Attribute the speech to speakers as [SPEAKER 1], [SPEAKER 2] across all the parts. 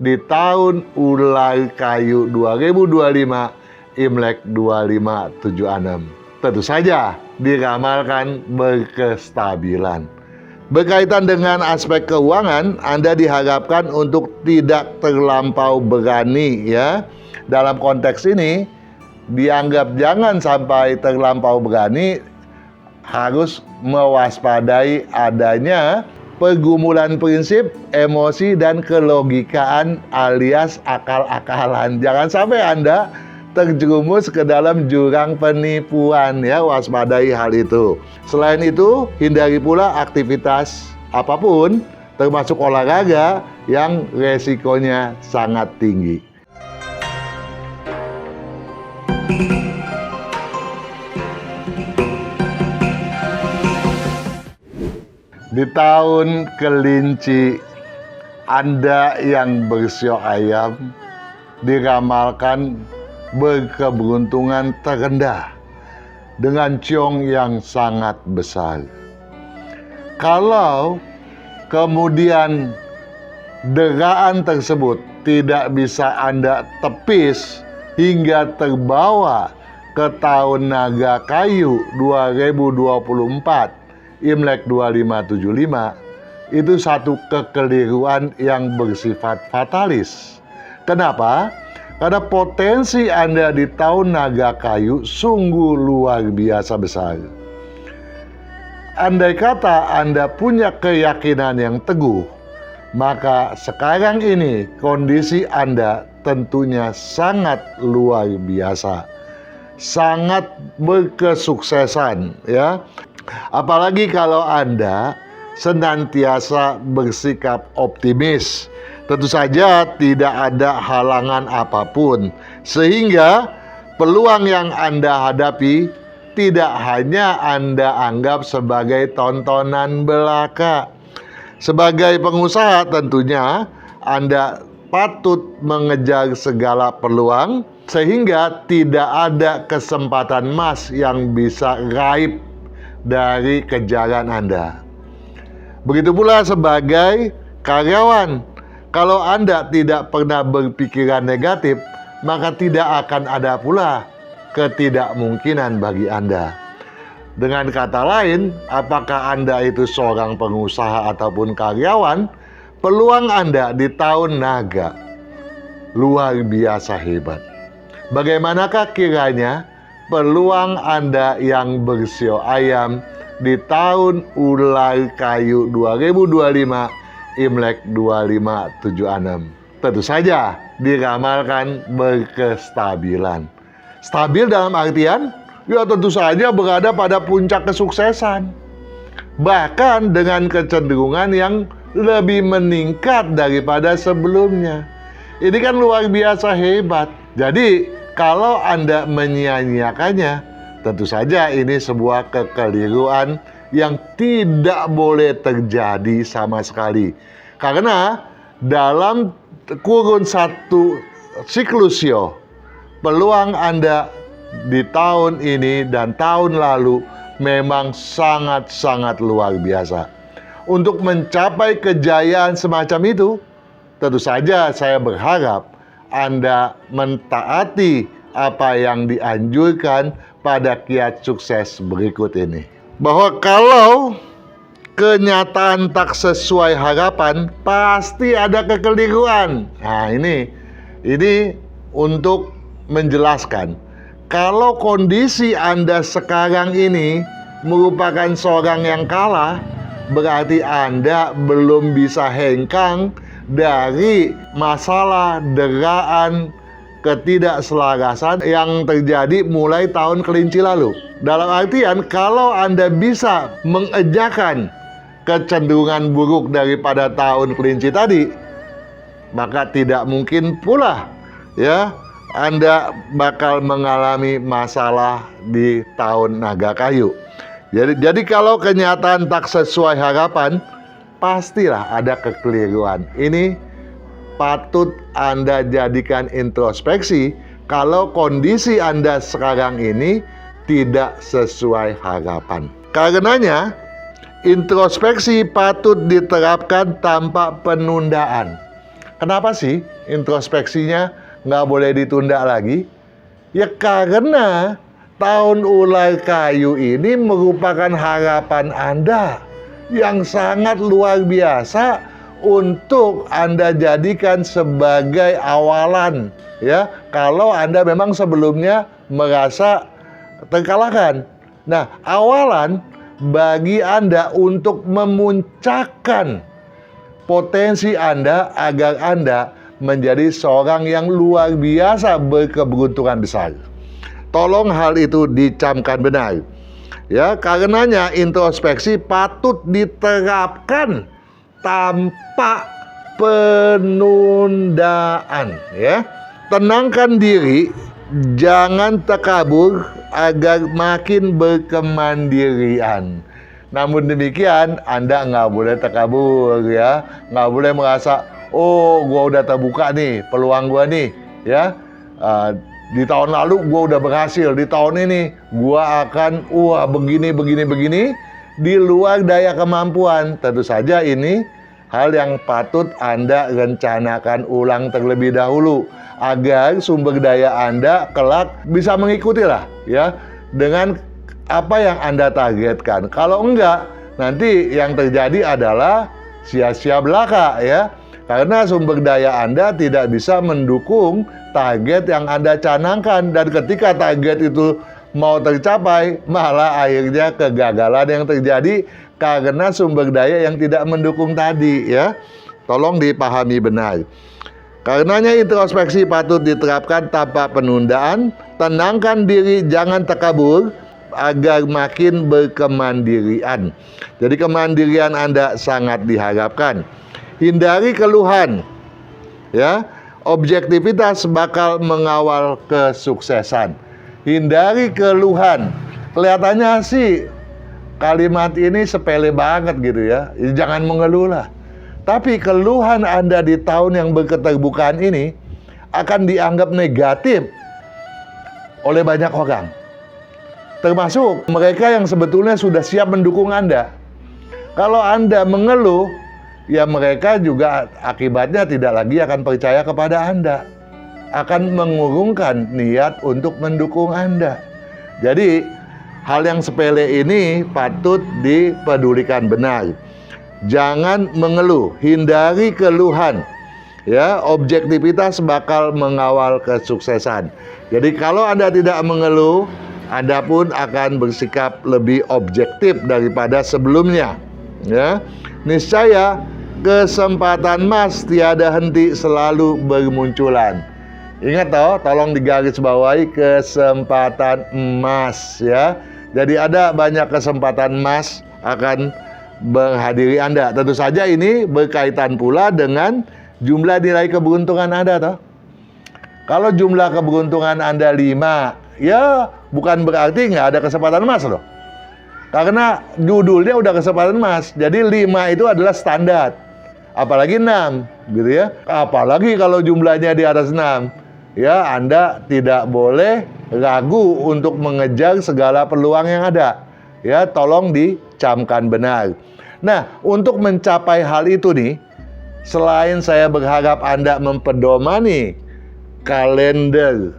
[SPEAKER 1] di tahun ular kayu 2025 Imlek 2576. Tentu saja diramalkan berkestabilan. Berkaitan dengan aspek keuangan, Anda diharapkan untuk tidak terlampau berani ya. Dalam konteks ini dianggap jangan sampai terlampau berani, harus mewaspadai adanya pergumulan prinsip, emosi, dan kelogikaan alias akal-akalan. Jangan sampai Anda terjerumus ke dalam jurang penipuan ya, waspadai hal itu. Selain itu, hindari pula aktivitas apapun termasuk olahraga yang resikonya sangat tinggi. Di tahun kelinci, Anda yang bersio ayam diramalkan berkeberuntungan terendah dengan ciong yang sangat besar. Kalau kemudian deraan tersebut tidak bisa Anda tepis hingga terbawa ke tahun naga kayu 2024 Imlek 2575, itu satu kekeliruan yang bersifat fatalis. Kenapa? Karena potensi Anda di tahun naga kayu sungguh luar biasa besar. Andai kata Anda punya keyakinan yang teguh, maka sekarang ini kondisi Anda tentunya sangat luar biasa, sangat berkesuksesan ya. Apalagi kalau Anda senantiasa bersikap optimis. Tentu saja tidak ada halangan apapun, sehingga peluang yang Anda hadapi tidak hanya Anda anggap sebagai tontonan belaka. Sebagai pengusaha tentunya Anda patut mengejar segala peluang, sehingga tidak ada kesempatan emas yang bisa raib dari kejaran Anda. Begitu pula sebagai karyawan. Kalau Anda tidak pernah berpikiran negatif, maka tidak akan ada pula ketidakmungkinan bagi Anda. Dengan kata lain, apakah Anda itu seorang pengusaha ataupun karyawan, peluang Anda di tahun naga luar biasa hebat. Bagaimanakah kiranya peluang Anda yang bersio ayam di tahun ular kayu 2025 Imlek 2576? Tentu saja diramalkan berkestabilan. Stabil dalam artian, ya tentu saja berada pada puncak kesuksesan. Bahkan dengan kecenderungan yang lebih meningkat daripada sebelumnya. Ini kan luar biasa hebat. Jadi, kalau Anda menyia-nyiakannya, tentu saja ini sebuah kekeliruan yang tidak boleh terjadi sama sekali. Karena dalam kurun satu siklusio, peluang Anda di tahun ini dan tahun lalu memang sangat-sangat luar biasa. Untuk mencapai kejayaan semacam itu, tentu saja saya berharap Anda mentaati apa yang dianjurkan pada kiat sukses berikut ini. Bahwa kalau kenyataan tak sesuai harapan, pasti ada kekeliruan. Nah, ini untuk menjelaskan. Kalau kondisi Anda sekarang ini merupakan seorang yang kalah, berarti Anda belum bisa hengkang dari masalah, deraan, ketidakselarasan yang terjadi mulai tahun kelinci lalu. Dalam artian, kalau Anda bisa mengejakan kecenderungan buruk daripada tahun kelinci tadi, maka tidak mungkin pula ya Anda bakal mengalami masalah di tahun naga kayu. Jadi kalau kenyataan tak sesuai harapan, pastilah ada kekeliruan. Ini patut Anda jadikan introspeksi kalau kondisi Anda sekarang ini tidak sesuai harapan. Karenanya, introspeksi patut diterapkan tanpa penundaan. Kenapa sih introspeksinya nggak boleh ditunda lagi? Ya karena tahun ular kayu ini merupakan harapan Anda yang sangat luar biasa untuk Anda jadikan sebagai awalan, ya, kalau Anda memang sebelumnya merasa terkalahkan. Nah, awalan bagi Anda untuk memuncakkan potensi Anda agar Anda menjadi seorang yang luar biasa berkeberuntungan besar. Tolong hal itu dicamkan benar. Ya, karenanya introspeksi patut diterapkan tanpa penundaan, ya. Tenangkan diri, jangan takabur agar makin berkemandirian. Namun demikian, Anda nggak boleh takabur, ya. Nggak boleh merasa, oh, gua udah terbuka nih, peluang gua nih, ya. Di tahun lalu gua udah berhasil, di tahun ini gua akan, begini, di luar daya kemampuan. Tentu saja ini hal yang patut Anda rencanakan ulang terlebih dahulu, agar sumber daya Anda kelak bisa mengikuti lah, ya, dengan apa yang Anda targetkan. Kalau enggak, nanti yang terjadi adalah sia-sia belaka, ya. Karena sumber daya Anda tidak bisa mendukung target yang Anda canangkan. Dan ketika target itu mau tercapai, malah akhirnya kegagalan yang terjadi karena sumber daya yang tidak mendukung tadi, ya. Tolong dipahami benar. Karenanya introspeksi patut diterapkan tanpa penundaan. Tenangkan diri, jangan takabur, agar makin berkemandirian. Jadi kemandirian Anda sangat diharapkan. Hindari keluhan, ya. Objektivitas bakal mengawal kesuksesan. Hindari keluhan. Kelihatannya sih kalimat ini sepele banget gitu, ya. Jangan mengeluh lah. Tapi keluhan Anda di tahun yang berketerbukaan ini akan dianggap negatif oleh banyak orang, termasuk mereka yang sebetulnya sudah siap mendukung Anda. Kalau Anda mengeluh, ya mereka juga akibatnya tidak lagi akan percaya kepada Anda, akan mengurungkan niat untuk mendukung Anda. Jadi hal yang sepele ini patut dipedulikan benar. Jangan mengeluh, hindari keluhan, ya. Objektivitas bakal mengawal kesuksesan. Jadi kalau Anda tidak mengeluh, Anda pun akan bersikap lebih objektif daripada sebelumnya, ya. Niscaya kesempatan emas tiada henti selalu bermunculan. Ingat toh, tolong digarisbawahi kesempatan emas, ya. Jadi ada banyak kesempatan emas akan menghadiri Anda. Tentu saja ini berkaitan pula dengan jumlah nilai keberuntungan Anda toh. Kalau jumlah keberuntungan Anda 5, ya bukan berarti nggak ada kesempatan emas loh. Karena judulnya udah kesempatan emas. Jadi 5 itu adalah standar. Apalagi 6, gitu ya. Apalagi kalau jumlahnya di atas 6. Ya, Anda tidak boleh ragu untuk mengejar segala peluang yang ada. Ya, tolong dicamkan benar. Nah, untuk mencapai hal itu nih, selain saya berharap Anda mempedomani kalender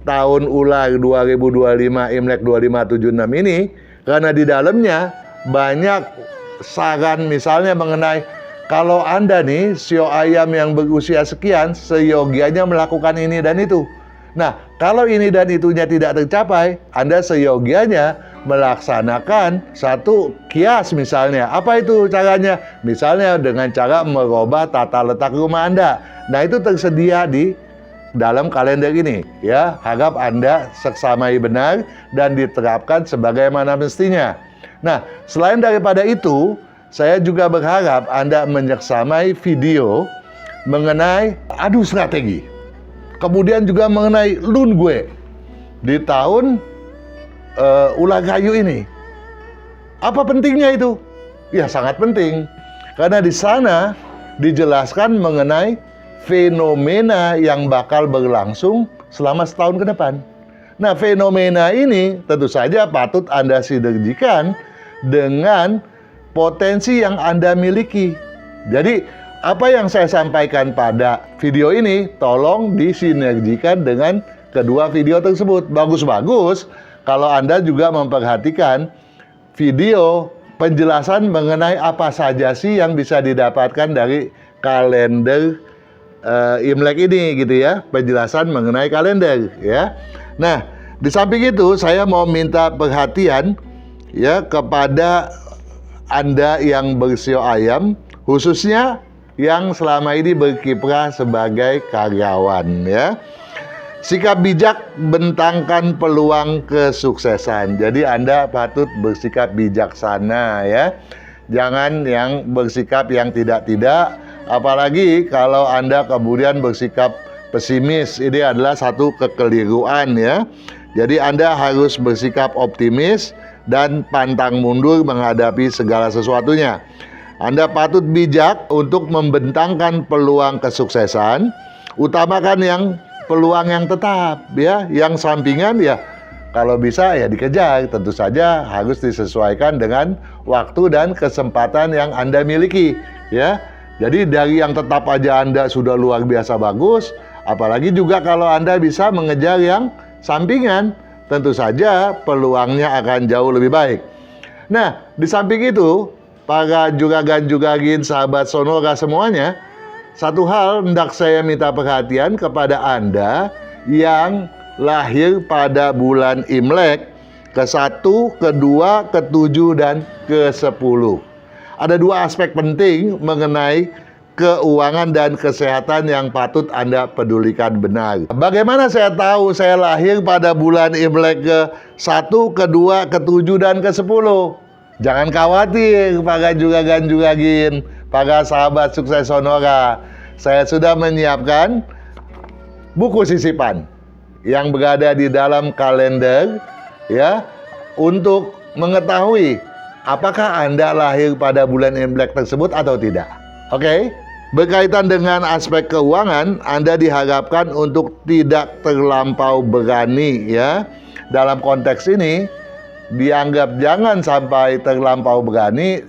[SPEAKER 1] tahun ular 2025 Imlek 2576 ini, karena di dalamnya banyak saran, misalnya mengenai kalau Anda nih sio ayam yang berusia sekian, seyogianya melakukan ini dan itu. Nah, kalau ini dan itunya tidak tercapai, Anda seyogianya melaksanakan satu kias misalnya. Apa itu caranya? Misalnya dengan cara merubah tata letak rumah Anda. Nah, itu tersedia di dalam kalender ini, ya. Harap Anda seksamai benar dan diterapkan sebagaimana mestinya. Nah, selain daripada itu, saya juga berharap Anda menyeksamai video mengenai adu strategi. Kemudian juga mengenai lun gue di tahun ular kayu ini. Apa pentingnya itu? Ya sangat penting. Karena di sana dijelaskan mengenai fenomena yang bakal berlangsung selama setahun ke depan. Nah, fenomena ini tentu saja patut Anda sinergikan dengan potensi yang Anda miliki. Jadi apa yang saya sampaikan pada video ini tolong disinergikan dengan kedua video tersebut. Bagus-bagus kalau Anda juga memperhatikan video penjelasan mengenai apa saja sih yang bisa didapatkan dari kalender Imlek ini gitu ya, penjelasan mengenai kalender ya. Nah, di samping itu saya mau minta perhatian ya kepada Anda yang bersio ayam, khususnya yang selama ini berkiprah sebagai karyawan ya. Sikap bijak bentangkan peluang kesuksesan. Jadi Anda patut bersikap bijaksana ya. Jangan yang bersikap yang tidak-tidak. Apalagi kalau Anda kemudian bersikap pesimis, ini adalah satu kekeliruan ya. Jadi Anda harus bersikap optimis dan pantang mundur menghadapi segala sesuatunya. Anda patut bijak untuk membentangkan peluang kesuksesan, utamakan yang peluang yang tetap ya, yang sampingan ya kalau bisa ya dikejar, tentu saja harus disesuaikan dengan waktu dan kesempatan yang Anda miliki ya. Jadi dari yang tetap aja Anda sudah luar biasa bagus, apalagi juga kalau Anda bisa mengejar yang sampingan, tentu saja peluangnya akan jauh lebih baik. Nah, di samping itu, para juragan-juragin sahabat Sonora semuanya, satu hal hendak saya minta perhatian kepada Anda yang lahir pada bulan Imlek ke-1, ke-2, ke-7, dan ke-10. Ada dua aspek penting mengenai keuangan dan kesehatan yang patut Anda pedulikan benar. Bagaimana saya tahu saya lahir pada bulan Imlek ke-1, ke-2, ke-7, dan ke-10? Jangan khawatir para juragan-juragin, para sahabat sukses Sonora. Saya sudah menyiapkan buku sisipan yang berada di dalam kalender ya, untuk mengetahui apakah Anda lahir pada bulan Imlek tersebut atau tidak. Oke? Berkaitan dengan aspek keuangan, Anda diharapkan untuk tidak terlampau berani ya. Dalam konteks ini dianggap jangan sampai terlampau berani,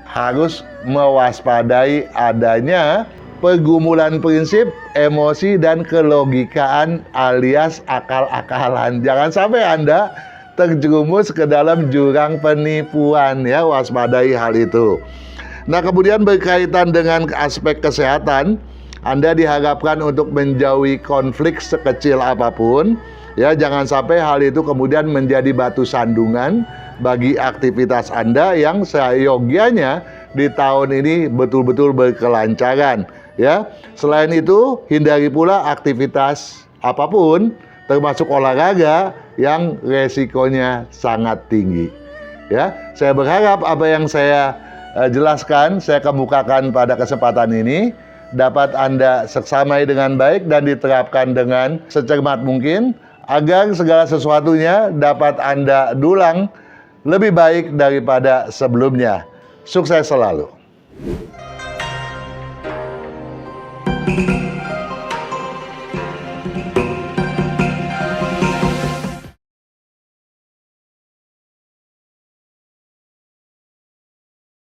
[SPEAKER 1] harus mewaspadai adanya pergumulan prinsip, emosi, dan kelogikaan alias akal-akalan. Jangan sampai Anda terjerumus ke dalam jurang penipuan ya, waspadai hal itu. Nah, kemudian berkaitan dengan aspek kesehatan, Anda diharapkan untuk menjauhi konflik sekecil apapun ya. Jangan sampai hal itu kemudian menjadi batu sandungan bagi aktivitas Anda yang seyogianya di tahun ini betul-betul berkelancaran ya. Selain itu, hindari pula aktivitas apapun termasuk olahraga yang resikonya sangat tinggi ya. Saya berharap apa yang saya jelaskan, saya kemukakan pada kesempatan ini dapat Anda seksamai dengan baik dan diterapkan dengan secermat mungkin agar segala sesuatunya dapat Anda dulang lebih baik daripada sebelumnya. Sukses selalu.